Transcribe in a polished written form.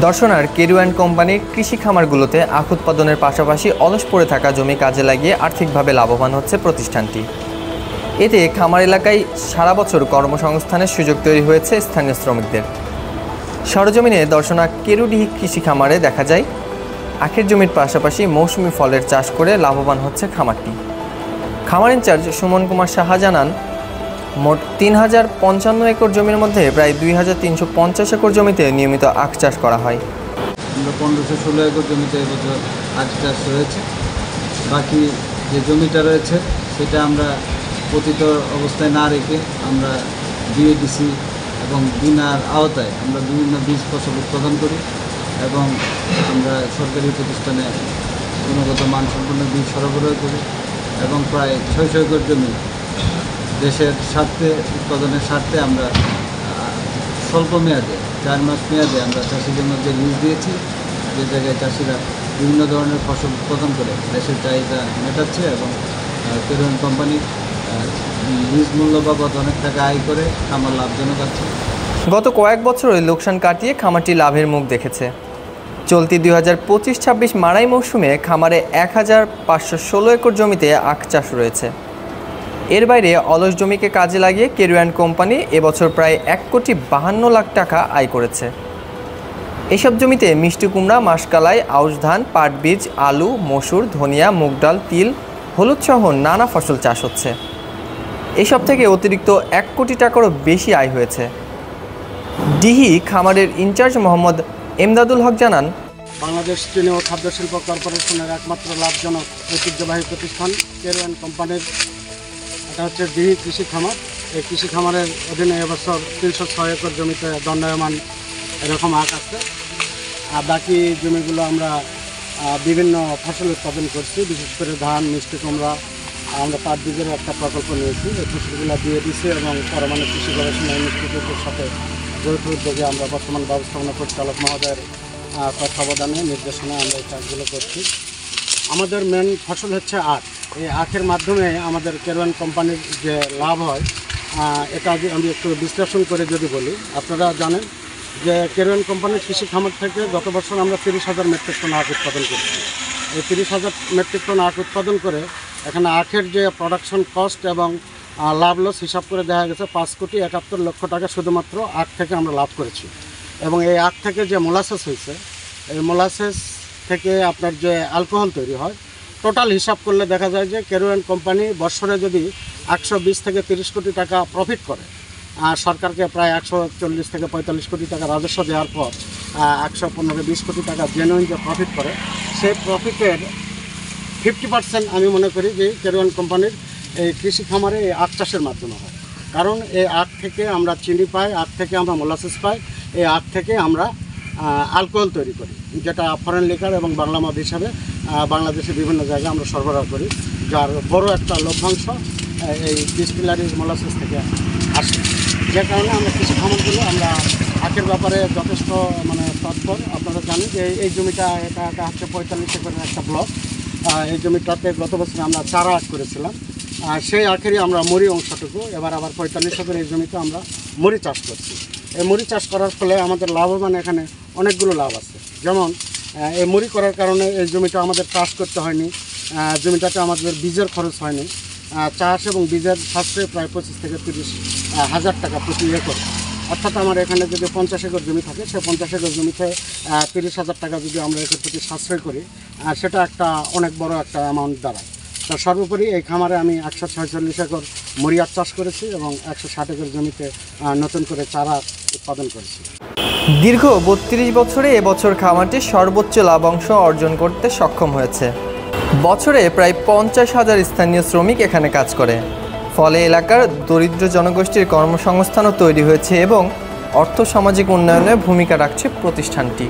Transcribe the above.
দর্শনার Carew and কোম্পানির কৃষি খামারগুলোতে আখ উৎপাদনের পাশাপাশি অলস পড়ে থাকা জমি কাজে লাগিয়ে আর্থিকভাবে লাভবান হচ্ছে প্রতিষ্ঠানটি। এতে খামার এলাকায় সারা বছর কর্মসংস্থানের সুযোগ তৈরি হয়েছে স্থানীয় শ্রমিকদের। সরজমিনে দর্শনা কেরুডিহি কৃষি খামারে দেখা যায় আখের জমির পাশাপাশি মৌসুমি ফলের চাষ করে লাভবান হচ্ছে খামারটি। খামার ইনচার্জ সুমন কুমার সাহা জানান, মোট 3055 একর জমির মধ্যে প্রায় 2350 একর জমিতে নিয়মিত আখ চাষ করা হয়। আমরা 1516 একর জমিতে এবছর আখ চাষ রয়েছে। বাকি যে জমিটা রয়েছে সেটা আমরা পতিত অবস্থায় না রেখে আমরা বিএডিসি এবং বিনার আওতায় আমরা বিভিন্ন বীজ ফসল উৎপাদন করি এবং আমরা সরকারি প্রতিষ্ঠানে গুণগত মানসম্পন্ন বীজ সরবরাহ করি এবং প্রায় 600 একর জমি দেশের স্বার্থে উৎপাদনের স্বার্থে আমরা স্বল্প মেয়াদে 4 মাস মেয়াদে আমরা চাষিদের মধ্যে লিজ দিয়েছি, যে জায়গায় চাষিরা বিভিন্ন ধরনের ফসল উৎপাদন করে দেশের চাহিদা মেটাচ্ছে এবং কেরু অ্যান্ড কোম্পানি লিজ মূল্য বাবদ অনেক টাকা আয় করে খামার লাভজনক আছে। গত কয়েক বছরে লোকসান কাটিয়ে খামারটি লাভের মুখ দেখেছে। চলতি 2025-26 মাড়াই মৌসুমে খামারে 1516 একর জমিতে আখ চাষ রয়েছে। এর বাইরে অলস জমিকে কাজে লাগিয়ে কেরু অ্যান্ড কোম্পানি এবছর প্রায় 1,52,00,000 টাকা আয় করেছে। এসব জমিতে মিষ্টি কুমড়া, মাসকালাই, আউশ ধান, পাট বীজ, আলু, মসুর, ধনিয়া, মুগ ডাল, তিল, হলুদ সহ নানা ফসল চাষ হচ্ছে। এসব থেকে অতিরিক্ত 1 কোটি টাকারও বেশি আয় হয়েছে। ডিহি খামারের ইনচার্জ মোহাম্মদ এমদাদুল হক জানান, বাংলাদেশ চিনি ও খাদ্য শিল্প কর্পোরেশনের একমাত্র লাভজনক ঐতিহ্যবাহী প্রতিষ্ঠান কেরু অ্যান্ড কোম্পানির এটা হচ্ছে ডিহি কৃষি খামার। এই কৃষি খামারের অধীনে এবছর 306 একর জমিতে দণ্ডায়মান এরকম আখ আছে। আর বাকি জমিগুলো আমরা বিভিন্ন ফসল উৎপাদন করছি, বিশেষ করে ধান, মিষ্টি কুমড়া, আমরা পাট বীজের একটা প্রকল্প নিয়েছি। এই ফসলগুলো দিয়ে দিচ্ছি এবং পারমাণবিক কৃষি গবেষণা ইনস্টিটিউটের সাথে যৌথ উদ্যোগে আমরা বর্তমান ব্যবস্থাপনা পরিচালক মহোদয়ের তত্ত্বাবধানে নির্দেশনায় আমরা এই কাজগুলো করছি। আমাদের মেন ফসল হচ্ছে আখ। এই আখের মাধ্যমে আমাদের কেরু অ্যান্ড কোম্পানির যে লাভ হয় এটা আমি একটু বিশ্লেষণ করে যদি বলি, আপনারা জানেন যে কেরু অ্যান্ড কোম্পানির কৃষি খামার থেকে গত বছর আমরা 30,000 মেট্রিক টন আখ উৎপাদন করেছি। এই 30,000 মেট্রিক টন আখ উৎপাদন করে এখানে আখের যে প্রোডাকশন কস্ট এবং লাভ লস হিসাব করে দেখা গেছে 5,71,00,000 টাকা শুধুমাত্র আখ থেকে আমরা লাভ করেছি। এবং এই আখ থেকে যে মোলাসেস হয়েছে, এই মোলাসেস থেকে আপনার যে অ্যালকোহল তৈরি হয়, টোটাল হিসাব করলে দেখা যায় যে কেরু অ্যান্ড কোম্পানি বছরে যদি 120 থেকে 30 কোটি টাকা প্রফিট করে, সরকারকে প্রায় 140 থেকে 45 কোটি টাকা রাজস্ব দেওয়ার পর 115-20 কোটি টাকা জেনুইন যে প্রফিট করে, সেই প্রফিটের 50% আমি মনে করি যে কেরু অ্যান্ড কোম্পানির এই কৃষি খামারে এই আখ চাষের মাধ্যমে হয়। কারণ এই আখ থেকে আমরা চিনি পাই, আখ থেকে আমরা মোলাসেস পাই, এই আখ থেকে আমরা অ্যালকোহল তৈরি করি, যেটা ফরেন লিকার এবং বাংলা মদ হিসাবে বাংলাদেশের বিভিন্ন জায়গায় আমরা সরবরাহ করি, যার বড় একটা লভ্যাংশ এই ডিস্টিলারির মোলাসেস থেকে আসে। যে কারণে আমরা কৃষি খামারগুলো আমরা আখের ব্যাপারে যথেষ্ট তৎপর। আপনারা জানেন যে এই জমিটা এটা হচ্ছে 45 একরের একটা ব্লক। এই জমিটাতে গত বছর আমরা চারা আখ করেছিলাম, সেই আখেরই আমরা মুড়ি অংশটুকু এবার আবার 45 একর এই জমিতে আমরা মুড়ি চাষ করছি। এই মুড়ি চাষ করার ফলে আমাদের লাভবান এখানে অনেকগুলো লাভ আছে। যেমন এই মুড়ি করার কারণে এই জমিটা আমাদের চাষ করতে হয়নি, জমিটাতে আমাদের বীজের খরচ হয়নি। চাষ এবং বীজের সাশ্রয় প্রায় 25 থেকে 30 হাজার টাকা প্রতি একর। অর্থাৎ আমার এখানে যদি 50 একর জমি থাকে, সে 50 একর জমিতে 30,000 টাকা যদি আমরা একর প্রতি সাশ্রয় করি, সেটা একটা অনেক বড় একটা অ্যামাউন্ট দাঁড়ায়। তো সর্বোপরি এই খামারে আমি 146 একর মুড়ি আখ চাষ করেছি এবং 160 একর জমিতে নতুন করে চারা উৎপাদন করেছি। দীর্ঘ 32 বছরে এবছর খামারটি সর্বোচ্চ লাভাংশ অর্জন করতে সক্ষম হয়েছে। বছরে প্রায় 50,000 স্থানীয় শ্রমিক এখানে কাজ করে। ফলে এলাকার দরিদ্র জনগোষ্ঠীর কর্মসংস্থানও তৈরি হয়েছে এবং অর্থ সামাজিক উন্নয়নে ভূমিকা রাখছে প্রতিষ্ঠানটি।